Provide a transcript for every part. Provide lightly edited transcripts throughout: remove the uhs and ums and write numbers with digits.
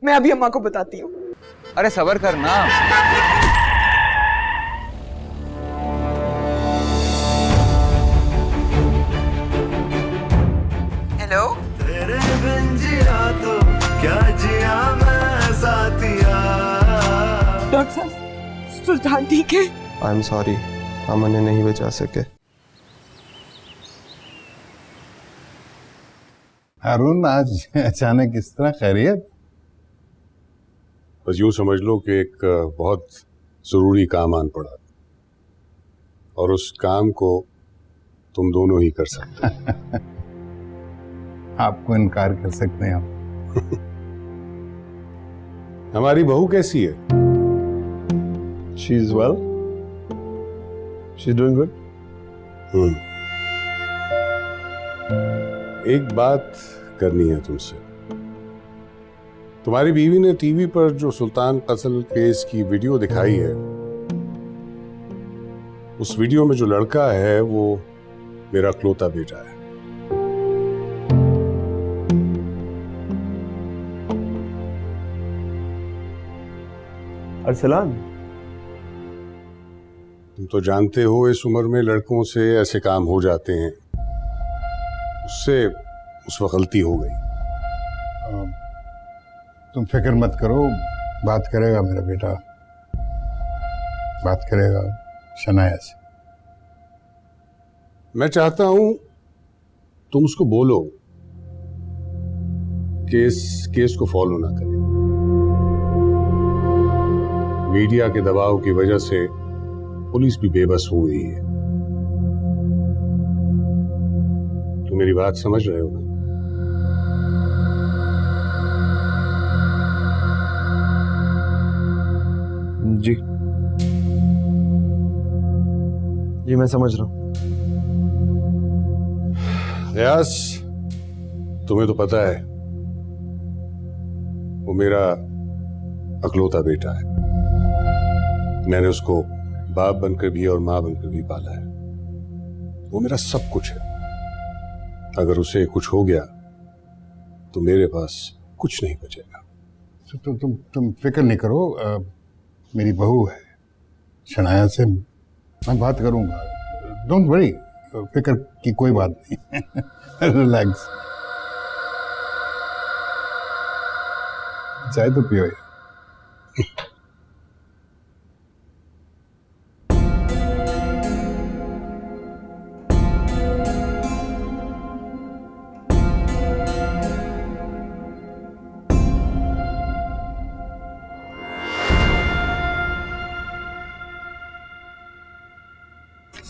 मैं अभी अम्मा को बताती हूँ। अरे सब्र कर ना। हेलो, तेरे बिन जिया तो क्या जिया मैं साथिया। डॉक्टर साहब, सुल्तान ठीक है? आई एम सॉरी, हम उन्हें नहीं बचा सके। हारून, आज अचानक इस तरह खैरियत? बस यूं समझ लो कि एक बहुत जरूरी काम आन पड़ा और उस काम को तुम दोनों ही कर सकते। आपको इनकार कर सकते हैं हम। हमारी बहू कैसी है? She is well, she is doing good. एक बात करनी है तुमसे। तुम्हारी बीवी ने टीवी पर जो सुल्तान कत्ल केस की वीडियो दिखाई है, उस वीडियो में जो लड़का है वो मेरा इकलौता बेटा है। अरसलान, तुम तो जानते हो इस उम्र में लड़कों से ऐसे काम हो जाते हैं। उससे उस वक्त गलती हो गई। तुम फिक्र मत करो, बात करेगा मेरा बेटा, बात करेगा शनाया से। मैं चाहता हूं तुम उसको बोलो कि इस केस को फॉलो ना करें। मीडिया के दबाव की वजह से पुलिस भी बेबस हो गई है। तुम मेरी बात समझ रहे हो ना? जी जी, मैं समझ रहा हूँ। रियाज, तुम्हें तो पता है वो मेरा इकलौता बेटा है। मैंने उसको बाप बनकर भी और मां बनकर भी पाला है। वो मेरा सब कुछ है। अगर उसे कुछ हो गया तो मेरे पास कुछ नहीं बचेगा। तुम फिक्र नहीं करो, मेरी बहू है शनाया से, मैं बात करूंगा। डोंट वरी, फिक्र की कोई बात नहीं। रिलैक्स। चाय तो पियो यार।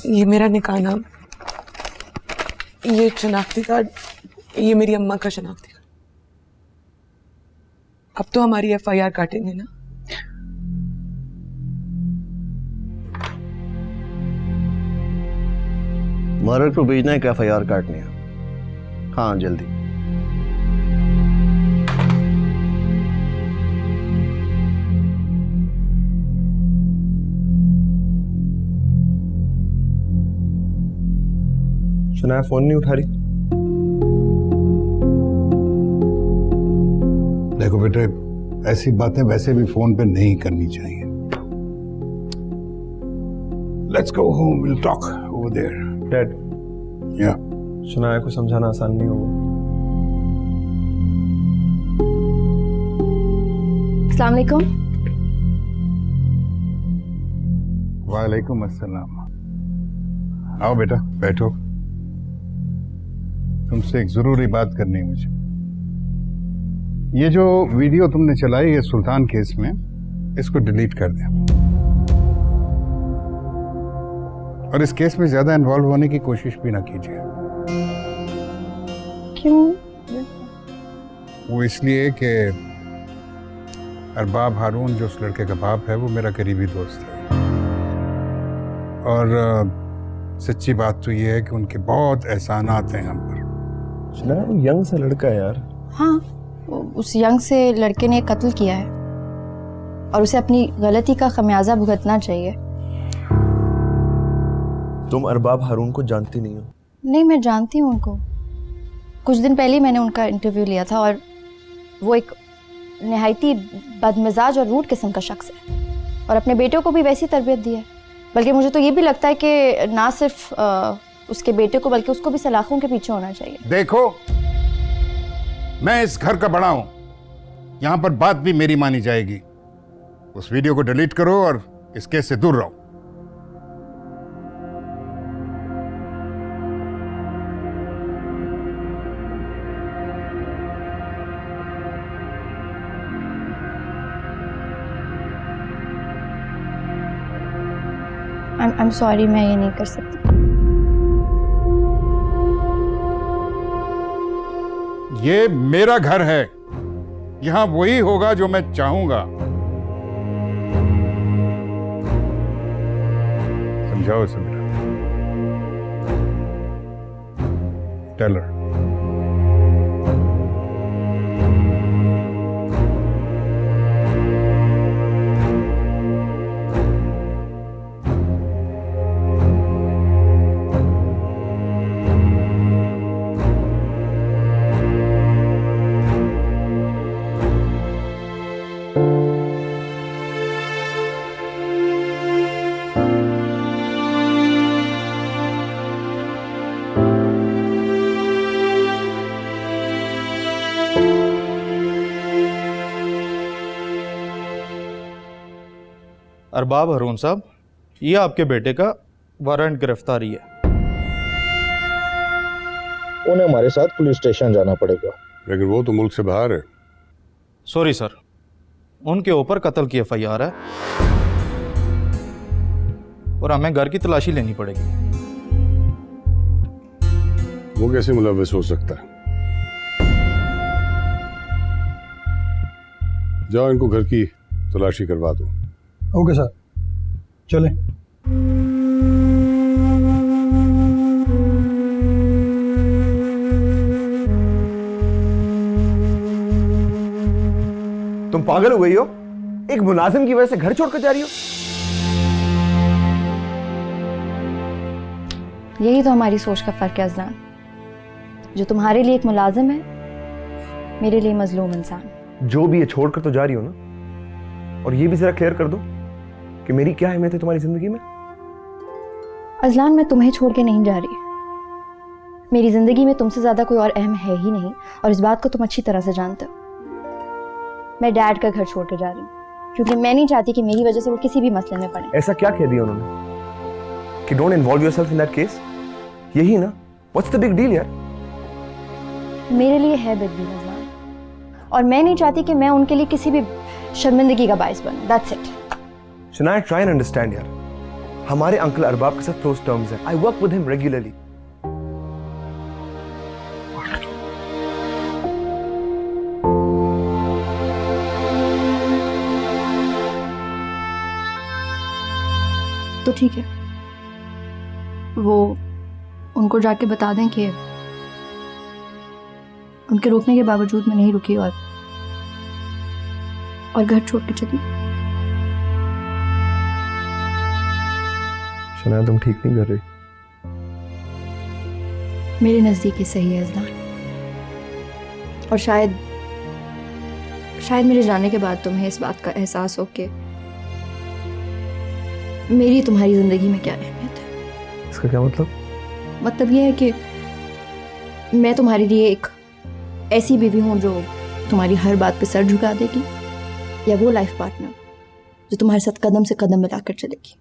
ये मेरा निकाह नाम, ये शनाख्ती कार्ड, ये मेरी अम्मा का शनाख्ती कार्ड। अब तो हमारी FIR काटेंगे ना? मर्डर को भेजना है कि FIR काटनी है? हाँ, जल्दी। शनाया फोन नहीं उठा रही। देखो बेटे, ऐसी बातें वैसे भी फोन पे नहीं करनी चाहिए। Let's go home, will talk over there. Dad, या शनाया को समझाना आसान नहीं होगा। अस्सलाम वालेकुम। वालेकुम अस्सलाम। आओ बेटा, बैठो। तुमसे एक जरूरी बात करनी है मुझे। ये जो वीडियो तुमने चलाई है सुल्तान केस में, इसको डिलीट कर दे और इस केस में ज्यादा इन्वॉल्व होने की कोशिश भी ना कीजिए। क्यों? वो इसलिए कि अरबाब हारून जो उस लड़के का बाप है वो मेरा करीबी दोस्त है और सच्ची बात तो ये है कि उनके बहुत एहसानात हैं हम पर। शनाया, वो यंग सा लड़का है यार। हाँ, उस यंग से लड़के ने कत्ल किया है और उसे अपनी गलती का खमियाजा भुगतना चाहिए। तुम अरबाब हारून को जानती नहीं हो? नहीं, मैं जानती हूँ उनको। कुछ दिन पहले ही मैंने उनका इंटरव्यू लिया था और वो एक नहायती बदमिजाज और रूड किस्म का शख्स है और अपने बेटे को भी वैसी तरबियत दी है। बल्कि मुझे तो ये भी लगता है कि ना सिर्फ उसके बेटे को बल्कि उसको भी सलाखों के पीछे होना चाहिए। देखो, मैं इस घर का बड़ा हूं, यहां पर बात भी मेरी मानी जाएगी। उस वीडियो को डिलीट करो और इस केस से दूर रहो। I'm sorry, मैं ये नहीं कर सकती। ये मेरा घर है, यहां वही होगा जो मैं चाहूंगा। समझाओ समीरा। टेलर अरबाब हारून साहब, ये आपके बेटे का वारंट गिरफ्तारी है। उन्हें हमारे साथ पुलिस स्टेशन जाना पड़ेगा। लेकिन वो तो मुल्क से बाहर है। सॉरी सर, उनके ऊपर कत्ल की एफआईआर है और हमें घर की तलाशी लेनी पड़ेगी। वो कैसे मुलव्वस हो सकता है? जाओ इनको घर की तलाशी करवा दो। ओके सर, चलें। तुम पागल हो गई हो? एक मुलाजिम की वजह से घर छोड़कर जा रही हो? यही तो हमारी सोच का फर्क है अज़लान। जो तुम्हारे लिए एक मुलाजिम है, मेरे लिए मजलूम इंसान। जो भी है छोड़कर तो जा रही हो ना, और ये भी जरा क्लियर कर दो कि मेरी क्या अहमियत है तुम्हारी जिंदगी में। अज़लान, मैं तुम्हें छोड़ के नहीं जा रही। मेरी जिंदगी में तुमसे ज्यादा कोई और अहम है ही नहीं, और इस बात को तुम अच्छी तरह से जानते हो। मैं डैड का घर छोड़ के जा रही हूँ क्योंकि मैं नहीं चाहती कि मेरी वजह से वो किसी भी मसले में पड़े। ऐसा क्या कह दिया उन्होंने कि don't involve yourself in that case? यही ना? व्हाट्स द बिग डील यार? मेरे लिए है बिग डील अज़लान, और मैं नहीं चाहती कि मैं उनके लिए किसी भी शर्मिंदगी का बायस बनूं। That's it. Shanaya, try and understand यार। हमारे अंकल अरबाब के साथ क्लोज टर्म्स है। I work with him regularly. तो ठीक है, वो उनको जाके बता दें कि उनके रोकने के बावजूद मैं नहीं रुकी और घर छोड़ के चली गई। शनाया, तुम ठीक नहीं कर रही। मेरे नज़दीक ही सही है अज़लान, और शायद मेरे जाने के बाद तुम्हें इस बात का एहसास हो कि मेरी तुम्हारी ज़िंदगी में क्या अहमियत है। इसका क्या मतलब? मतलब ये है कि मैं तुम्हारे लिए एक ऐसी बीवी हूँ जो तुम्हारी हर बात पे सर झुका देगी, या वो लाइफ पार्टनर जो तुम्हारे साथ कदम से कदम मिलाकर चलेगी।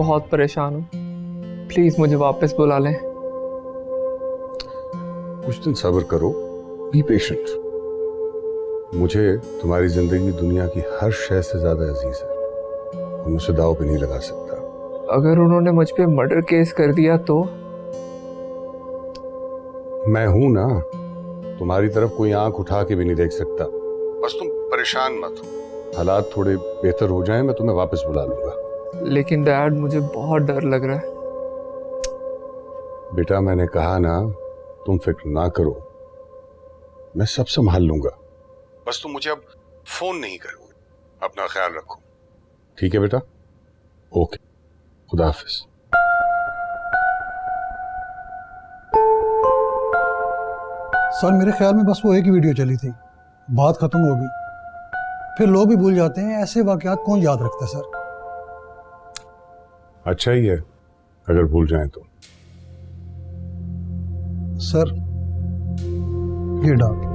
बहुत परेशान हूँ, प्लीज मुझे वापस बुला लें। कुछ दिन सब्र करो, बी पेशेंट। मुझे तुम्हारी जिंदगी दुनिया की हर शय से ज्यादा अजीज है, मैं उसे दाव पे नहीं लगा सकता। अगर उन्होंने मुझ पे मर्डर केस कर दिया तो? मैं हूं ना, तुम्हारी तरफ कोई आंख उठा के भी नहीं देख सकता। बस तुम परेशान मत हो, हालात थोड़े बेहतर हो जाएं, मैं तुम्हें वापस बुला लूंगा। लेकिन डैड, मुझे बहुत डर लग रहा है। बेटा मैंने कहा ना, तुम फिक्र ना करो, मैं सब संभाल लूंगा। बस तुम मुझे अब फोन नहीं करोगे। अपना ख्याल रखो, ठीक है बेटा? ओके, खुदा हाफिज। सर मेरे ख्याल में बस वो एक ही वीडियो चली थी, बात खत्म हो गई, फिर लोग भी भूल जाते हैं। ऐसे वाकयात कौन याद रखता है सर? अच्छा ही है अगर भूल जाएं तो। सर ये डाक।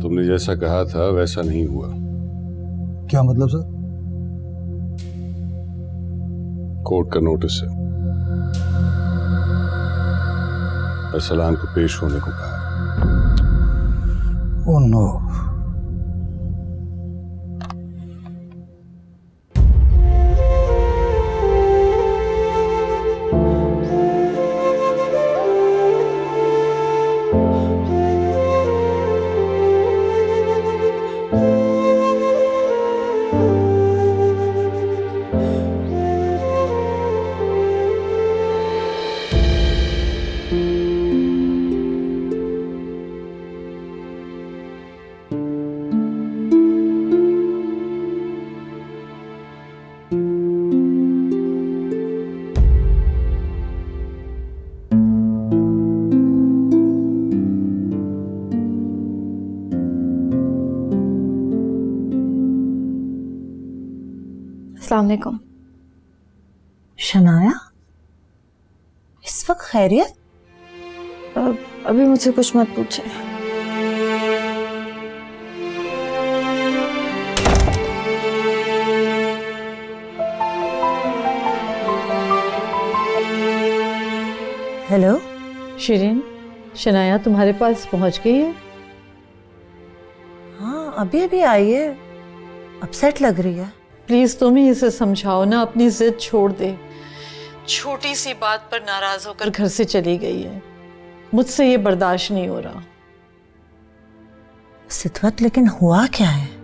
तुमने जैसा कहा था वैसा नहीं हुआ। क्या मतलब सर? कोर्ट का नोटिस है, अरसलान को पेश होने को कहा। Oh no. अस्सलाम वालेकुम। शनाया, इस वक्त खैरियत? अभी मुझसे कुछ मत पूछे। हेलो शिरीन, शनाया तुम्हारे पास पहुंच गई है? हाँ, अभी अभी आई है, अपसेट लग रही है। प्लीज तुम ही इसे समझाओ ना, अपनी जिद छोड़ दे। छोटी सी बात पर नाराज होकर घर से चली गई है, मुझसे ये बर्दाश्त नहीं हो रहा। सिद्वत, लेकिन हुआ क्या है?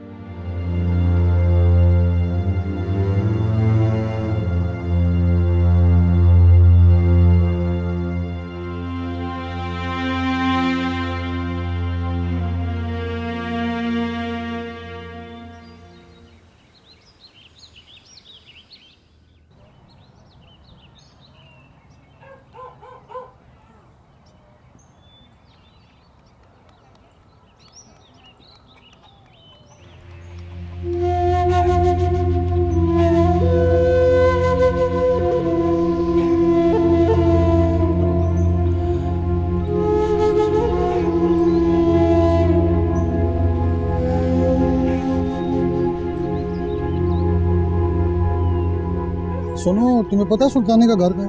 सुनो, तुम्हें पता है सुल्तानी का घर पे?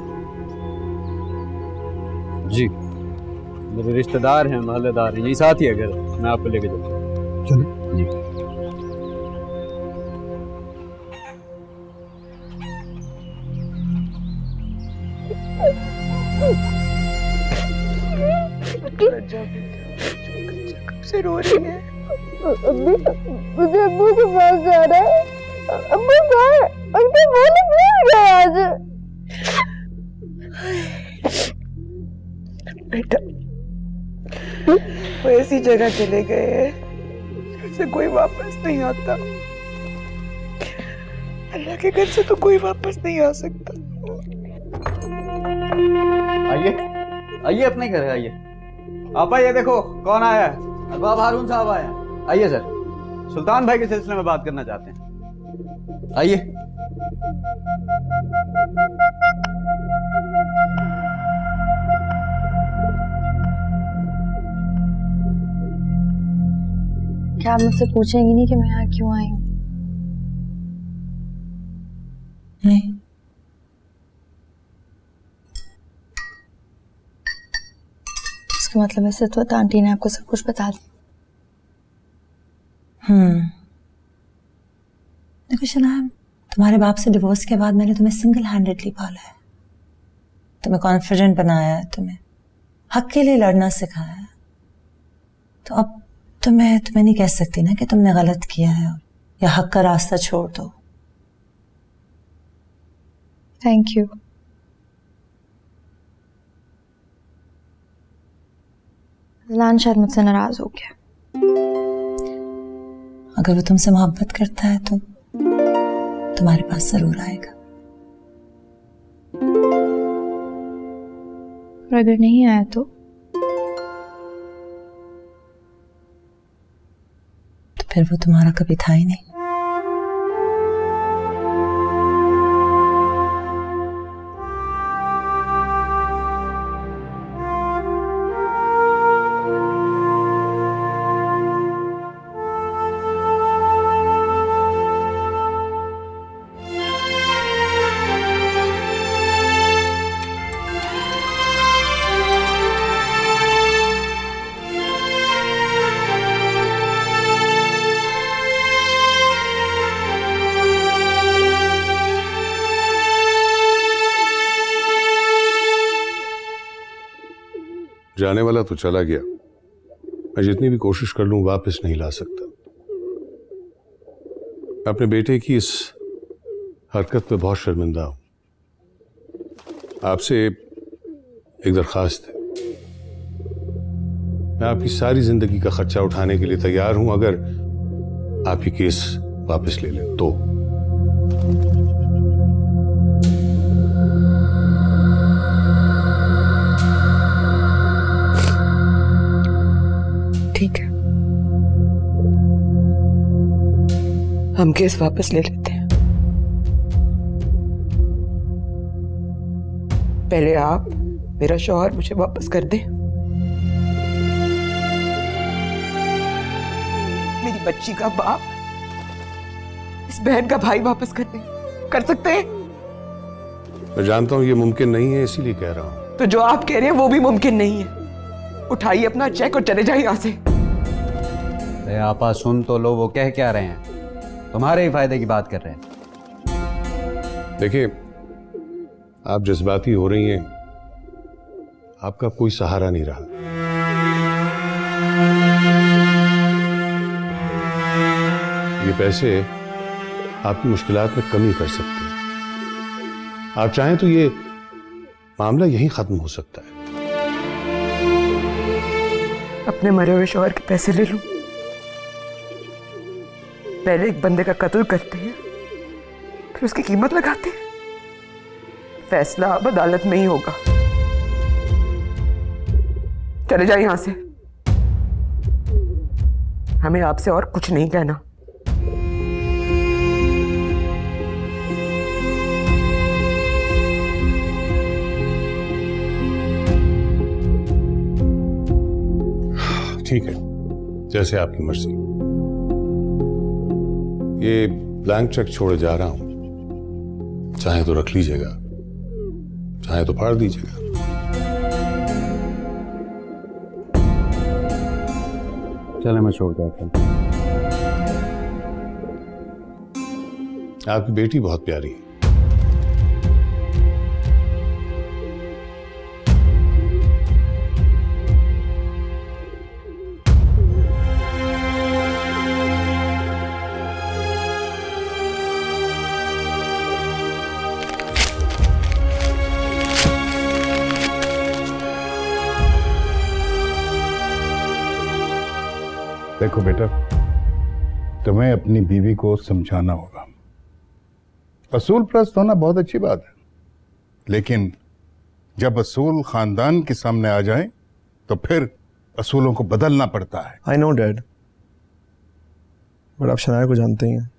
जी, मेरे रिश्तेदार हैं, मोहल्लेदार हैं, यही साथ ही है घर। मैं आपको लेके चलता हूँ। चलिए। जी। कब से रो रही है? मुझे अब्बू के पास जाना है। अब्बू कहाँ? उनके बोले भूल गए आज। बेटा, वो ऐसी जगह चले गए हैं जैसे कोई वापस नहीं आता। अल्लाह के घर से तो कोई वापस नहीं आ सकता। आइए आइए, अपने घर आइए। आप आइए, देखो कौन आया है। अरबाब हारून साहब आए हैं। आइए सर। सुल्तान भाई के सिलसिले में बात करना चाहते हैं। आइए। क्या आप मुझसे पूछेंगी नहीं कि मैं यहाँ क्यों आई हूँ? नहीं। इसका मतलब है तो आंटी ने आपको सब कुछ बता दिया। देखो शनाब, तुम्हारे बाप से डिवोर्स के बाद मैंने तुम्हें सिंगल हैंडेडली पाला है, तुम्हें कॉन्फिडेंट बनाया है, तुम्हें हक के लिए लड़ना सिखाया है। तो अब तुम्हें नहीं कह सकती ना कि तुमने गलत किया है या हक का रास्ता छोड़ दो। Thank you. अज़लान शायद मुझसे नाराज हो गया। अगर वो तुमसे मोहब्बत करता है तो तुम्हारे पास जरूर आएगा। और अगर नहीं आया तो फिर वो तुम्हारा कभी था ही नहीं। जाने वाला तो चला गया, मैं जितनी भी कोशिश कर लूं वापस नहीं ला सकता। अपने बेटे की इस हरकत पे बहुत शर्मिंदा हूं। आपसे एक दरखास्त है। मैं आपकी सारी जिंदगी का खर्चा उठाने के लिए तैयार हूं अगर आप ये केस वापस ले लें तो। ठीक है, हम केस वापस ले लेते हैं। पहले आप मेरा शौहर मुझे वापस कर दे, मेरी बच्ची का बाप इस बहन का भाई वापस कर दे। कर सकते हैं? मैं जानता हूं ये मुमकिन नहीं है, इसीलिए कह रहा हूं। तो जो आप कह रहे हैं वो भी मुमकिन नहीं है। उठाइए अपना चेक और चले जाइए यहां से। अरे आपा सुन तो लो, वो कह क्या रहे हैं? तुम्हारे ही फायदे की बात कर रहे हैं। देखिए, आप जज्बाती हो रही हैं, आपका कोई सहारा नहीं रहा। ये पैसे आपकी मुश्किलात में कमी कर सकते हैं। आप चाहें तो ये मामला यहीं खत्म हो सकता है। अपने मरे हुए शौहर के पैसे ले लूं? पहले एक बंदे का कत्ल करते हैं, फिर उसकी कीमत लगाते हैं। फैसला अब अदालत में ही होगा। चले जाइए यहां से, हमें आपसे और कुछ नहीं कहना। ठीक है, जैसे आपकी मर्जी। ये ब्लैंक चेक छोड़े जा रहा हूं, चाहे तो रख लीजिएगा, चाहे तो फाड़ दीजिएगा। चले, मैं छोड़ जाता हूं। आपकी बेटी बहुत प्यारी है। देखो बेटा, तुम्हें अपनी बीवी को समझाना होगा। असूल परस्त होना बहुत अच्छी बात है, लेकिन जब असूल खानदान के सामने आ जाए तो फिर असूलों को बदलना पड़ता है। आई नो डैड, बट आप शनाया को जानते ही हैं,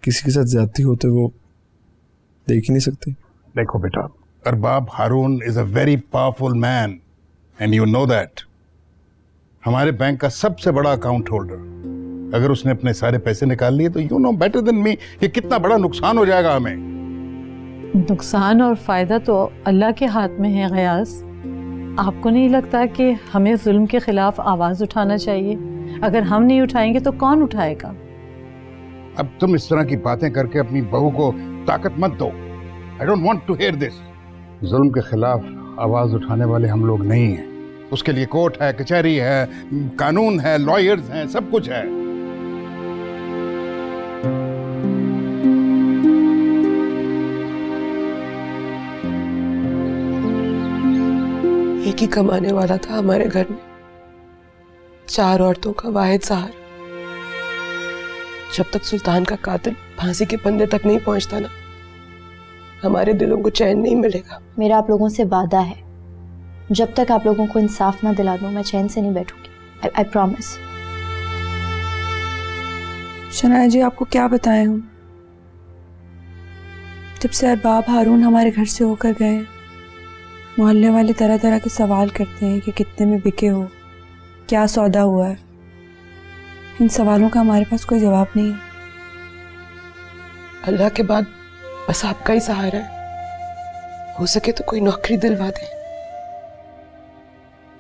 किसी के साथ ज्यादती होते वो देख ही नहीं सकती। देखो बेटा, Arbab Haroon is a very powerful man and you know that. हमारे बैंक का सबसे बड़ा अकाउंट होल्डर, अगर उसने अपने सारे पैसे निकाल लिए तो you know better than me कि कितना बड़ा नुकसान हो जाएगा हमें। नुकसान और फायदा तो अल्लाह के हाथ में है गयास। आपको नहीं लगता कि हमें जुल्म के खिलाफ आवाज उठाना चाहिए? अगर हम नहीं उठाएंगे तो कौन उठाएगा? अब तुम इस तरह की बातें करके अपनी बहू को ताकत मत दो। I don't want to hear this. जुल्म के खिलाफ आवाज उठाने वाले हम लोग नहीं हैं। उसके लिए कोर्ट है, कचहरी है, कानून है, लॉयर्स हैं, सब कुछ है। एक ही कमाने वाला था हमारे घर में, 4 औरतों का वाहिद सहारा। जब तक सुल्तान का कातिल फांसी के फंदे तक नहीं पहुंचता ना, हमारे दिलों को चैन नहीं मिलेगा। मेरा आप लोगों से वादा है, जब तक आप लोगों को इंसाफ ना दिला दूं मैं चैन से नहीं बैठूंगी। I promise. शनाया जी, आपको क्या बताएं हम, जब से अरबाब हारून हमारे घर से होकर गए, मोहल्ले वाले तरह तरह के सवाल करते हैं कि कितने में बिके हो, क्या सौदा हुआ है। इन सवालों का हमारे पास कोई जवाब नहीं है। अल्लाह के बाद बस आपका ही सहारा है। हो सके तो कोई नौकरी दिलवा दे।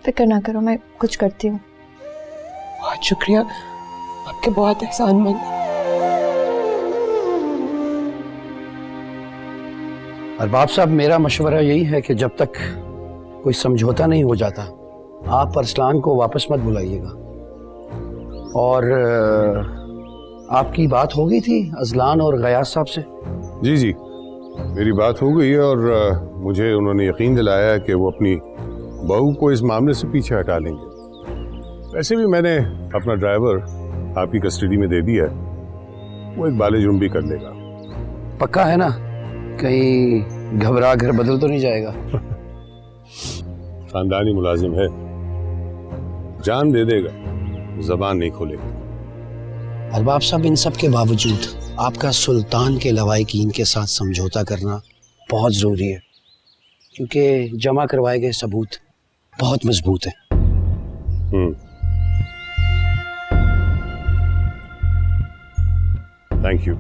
फिक्र ना करो, मैं कुछ करती हूँ। बहुत शुक्रिया, आपके बहुत एहसानमंद। अरबाब साहब, मेरा मशवरा यही है कि जब तक कोई समझौता नहीं हो जाता आप अरसलान को वापस मत बुलाइएगा। और आपकी बात हो गई थी अजलान और गयास साहब से? जी जी, मेरी बात हो गई है और मुझे उन्होंने यकीन दिलाया है कि वो अपनी बहू को इस मामले से पीछे हटा लेंगे। वैसे भी मैंने अपना ड्राइवर आपकी कस्टडी में दे दिया है, वो एक बाले जुर्म भी कर लेगा। पक्का है ना? कहीं घबरा घर बदल तो नहीं जाएगा? खानदानी मुलाजिम है, जान दे देगा, जबान नहीं खोलेगा। अरबाब साहब, इन सब के बावजूद आपका सुल्तान के लवाहिकीन के साथ समझौता करना बहुत ज़रूरी है, क्योंकि जमा करवाए गए सबूत बहुत मजबूत है। Thank you.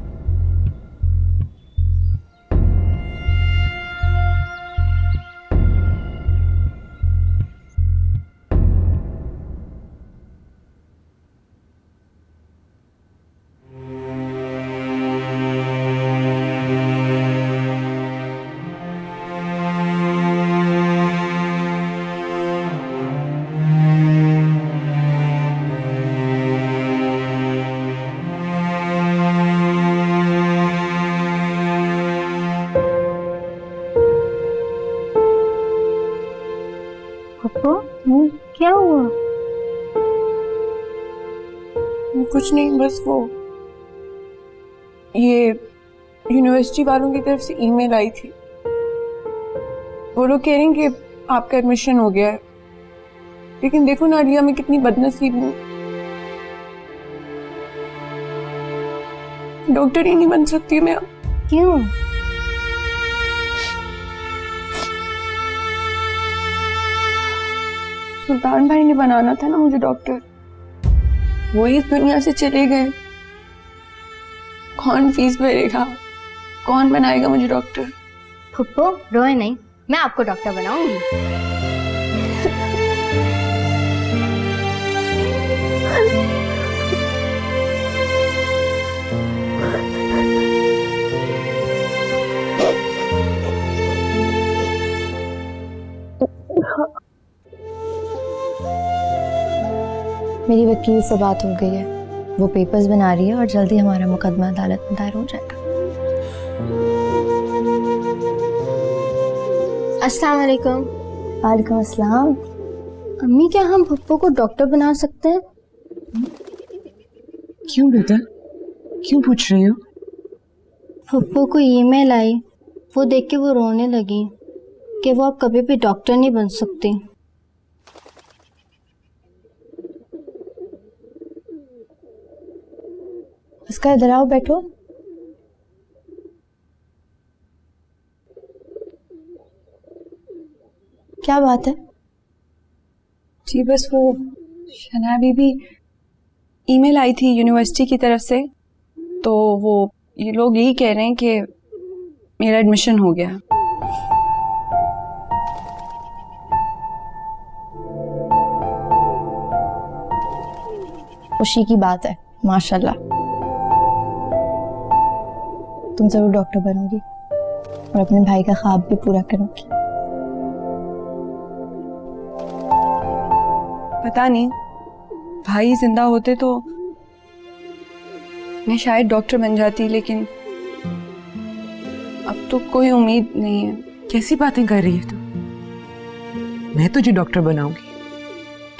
क्या हुआ? कुछ नहीं, बस वो ये यूनिवर्सिटी वालों की तरफ से ईमेल आई थी। वो लोग कह रहे हैं कि आपका एडमिशन हो गया है, लेकिन देखो ना अलिया, मैं कितनी बदनसीब हूँ, डॉक्टर ही नहीं बन सकती मैं। क्यों? सुल्तान भाई ने बनाना था ना मुझे डॉक्टर, वो इस दुनिया से चले गए। कौन फीस भरेगा, कौन बनाएगा मुझे डॉक्टर? फुप्पो रोए नहीं, मैं आपको डॉक्टर बनाऊंगी। मेरी वकील से बात हो गई है, वो पेपर्स बना रही है और जल्दी हमारा मुकदमा अदालत में दायर हो जाएगा। अस्सलाम वालेकुम। वालेकुम अस्सलाम। अम्मी, क्या हम पप्पू को डॉक्टर बना सकते हैं? क्यों बेटा, क्यों पूछ रही हो? पप्पू को ईमेल आई, वो देख के वो रोने लगी कि वो अब कभी भी डॉक्टर नहीं बन सकती। उसका इधर आओ, बैठो। क्या बात है? जी बस वो शनाया बीबी, ईमेल आई थी यूनिवर्सिटी की तरफ से, तो वो ये लोग यही कह रहे हैं कि मेरा एडमिशन हो गया। खुशी की बात है, माशाल्लाह। तुम जरूर डॉक्टर बनोगी और अपने भाई का ख्वाब भी पूरा करोगी। पता नहीं, भाई जिंदा होते तो मैं शायद डॉक्टर बन जाती, लेकिन अब तो कोई उम्मीद नहीं है। कैसी बातें कर रही है तू? मैं तुझे डॉक्टर बनाऊंगी,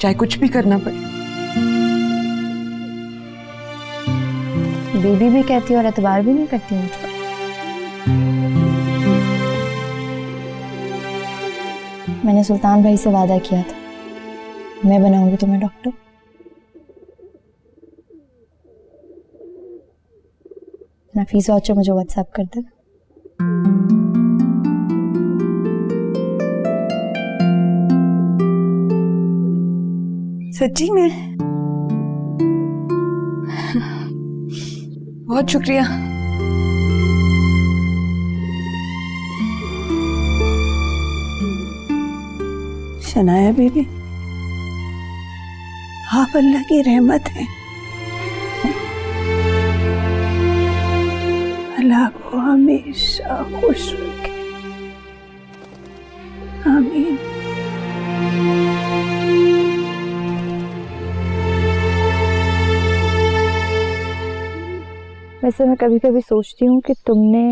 चाहे कुछ भी करना पड़े। बीबी भी कहती है और एतबार भी नहीं करती मुझ पर। मैंने सुल्तान भाई से वादा किया था, मैं बनाऊंगी तुम्हें डॉक्टर। ना फीस वाउचर मुझे व्हाट्सएप कर दे। सच्ची में? बहुत शुक्रिया। शनाया बीबी, आप अल्लाह की रहमत है। अल्लाह को हमेशा खुश रखे। आमीन। वैसे मैं कभी कभी सोचती हूँ कि तुमने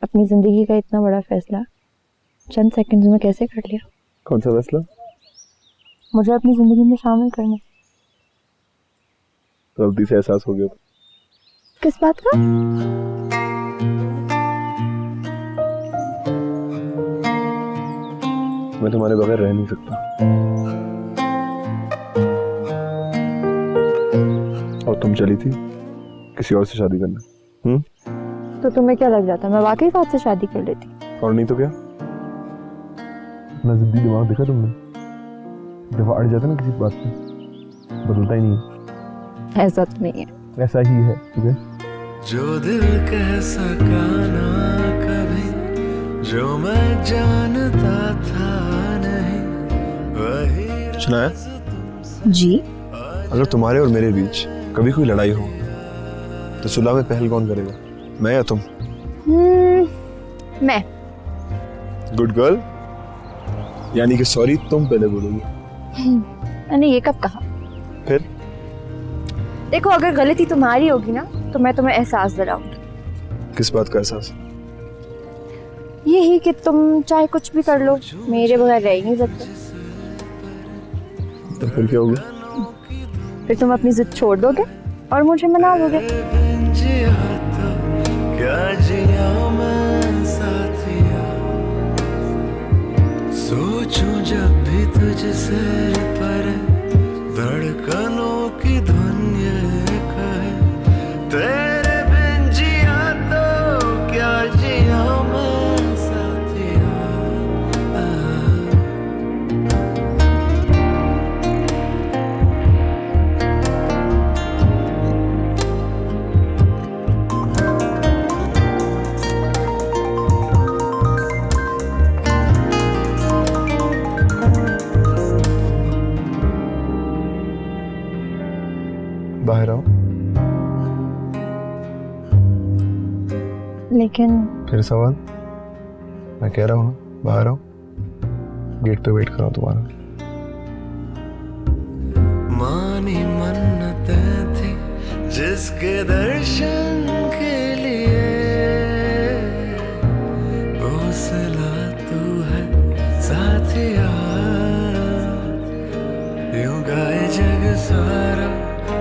अपनी जिंदगी का इतना बड़ा फैसला चंद सेकंड्स में कैसे कर लिया। कौन सा फैसला? मुझे अपनी जिंदगी में शामिल करना। गलती से एहसास हो गया। किस बात का? मैं तुम्हारे बगैर रह नहीं सकता, और तुम चली थी किसी और से शादी करना। तो तुम्हें क्या लग जाता मैं वाकई बात से शादी कर लेती? और नहीं तो क्या? अपना जिद्दी दिमाग देखा तुमने? दफा अड़ जाता ना किसी बात पे, बदलता ही नहीं। ऐसा तो नहीं है। ऐसा ही है तुझे। जो दिल कह सका ना कभी, जो मैं जानता था नहीं, वही। शनाया जी, अगर तुम्हारे और मेरे बीच कभी कोई लड़ाई हो तो सुलह में पहल कौन करेगा, मैं या तुम? मैं। Good girl. यानी कि सॉरी तुम पहले बोलोगी। मैंने ये कब कहा? फिर देखो, अगर गलती तुम्हारी होगी ना तो मैं तुम्हें एहसास दिलाऊंगी। किस बात का एहसास? यही कि तुम चाहे कुछ भी कर लो, मेरे बगैर रह ही नहीं सकते। तो फिर क्या होगा? फिर तुम अपनी जिद छोड़ दोगे और मुझे मना लोगे। क्या जिया मैं साथिया, सोचूं जब भी तुझसे पर, धड़कनों की धुन ये कहे, तेरे बिन जिया तो क्या जिया मैं साथिया। बाहर आओ। लेकिन फिर सवाल? मैं कह रहा हूँ ना, बाहर आओ, गेट पे वेट कर रहा हूँ तुम्हारा। मानी मन्नतें थी जिसके दर्शन के लिए, वो सिला तू है साथिया। यूं गाए जग सारा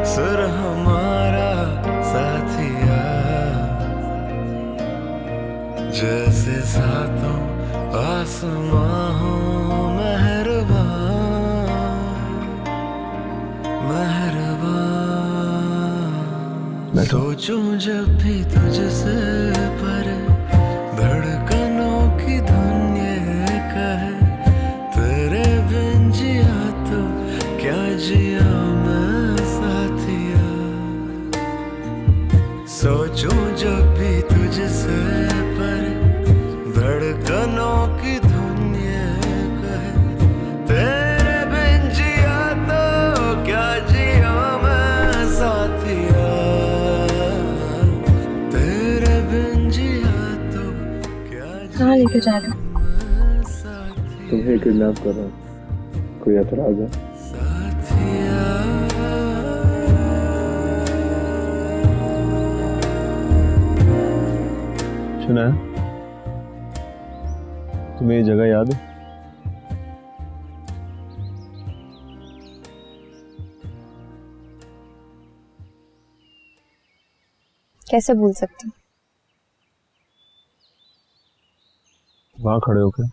सुर हमारा साथिया, जैसे सातों आसमां हो मेहरबान मेहरबान। मैं सोचूं जब भी तुझसे पर धड़कनों की धुन ये कहे तेरे बिन जिया तो क्या जिया मैं साथिया। सोचूं जब भी तुझसे पर धड़कनों की धुन ये कहे तेरे बिन जिया तो क्या जिया मैं साथिया। तेरे बिन जिया तो क्या कहाँ लेके जा रहे हो? तुम्हें किडनैप कर रहा हूँ, कोई एतराज है? सुना है? तुम्हें ये जगह याद है? कैसे भूल सकती हूँ? वहां खड़े होकर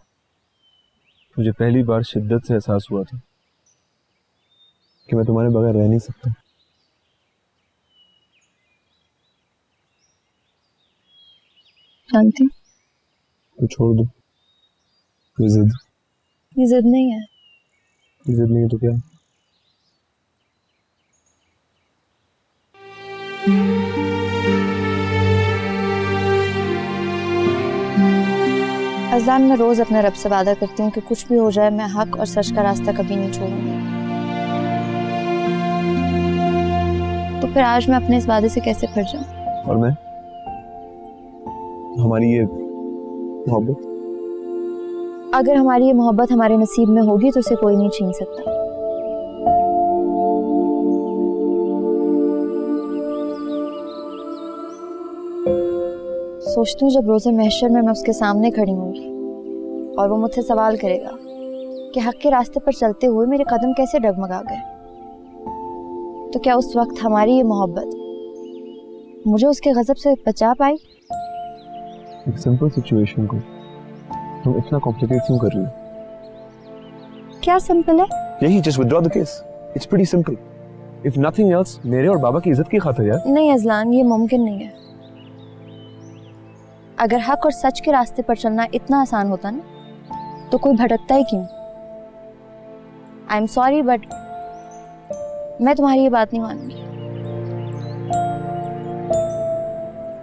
मुझे पहली बार शिद्दत से एहसास हुआ था कि मैं तुम्हारे बगैर रह नहीं सकता। जानती हूँ। तो छोड़ दो ये जिद। ये जिद नहीं है। ये जिद नहीं है तो क्या? अज़लान, मैं रोज़ अपने रब से वादा करती हूँ कि कुछ भी हो जाए मैं हक और सच का रास्ता कभी नहीं छोड़ूंगी। तो फिर आज मैं अपने इस वादे से कैसे फिर जाऊँ? और मैं? हमारी ये मोहब्बत? अगर हमारी ये मोहब्बत हमारे नसीब में होगी तो उसे कोई नहीं छीन सकता। सोचती हूँ जब रोज़े महशर में मैं उसके सामने खड़ी होंगी और वो मुझसे सवाल करेगा कि हक के रास्ते पर चलते हुए मेरे कदम कैसे डगमगा गए, तो क्या उस वक्त हमारी ये मोहब्बत मुझे उसके गजब से बचा पाई? एक सिंपल सिचुएशन को तुम इतना कॉम्प्लिकेट क्यों कर रही हो? क्या सिंपल है? यही, just withdraw the case, it's pretty simple. If nothing else, मेरे और बाबा की इज्जत की खातिर यार। नहीं अज़लान, ये मुमकिन नहीं है। अगर हक और सच के रास्ते पर चलना इतना आसान होता ना तो कोई भटकता ही क्यों? आई एम सॉरी बट मैं तुम्हारी ये बात नहीं मानूंगी।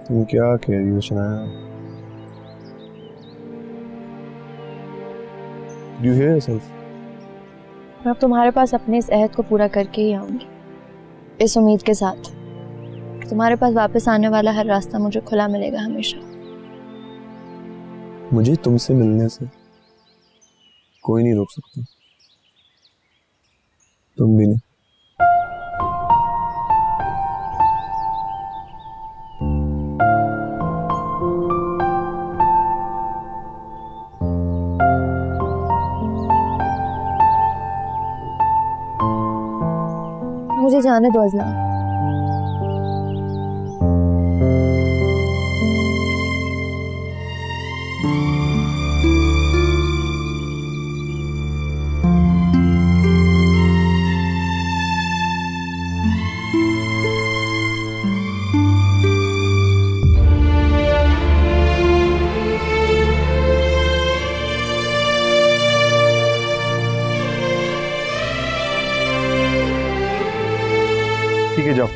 तुम क्या कह रही हो Shanaya? Do you hear yourself? मैं अब तुम्हारे पास अपने इस अहद को पूरा करके ही आऊंगी, इस उम्मीद के साथ कि तुम्हारे पास वापस आने वाला हर रास्ता मुझे खुला मिलेगा हमेशा। मुझे तुमसे मिलने से कोई नहीं रोक सकता, तुम भी नहीं। मुझे जाने दो अज़लान। ठीक है, जाओ।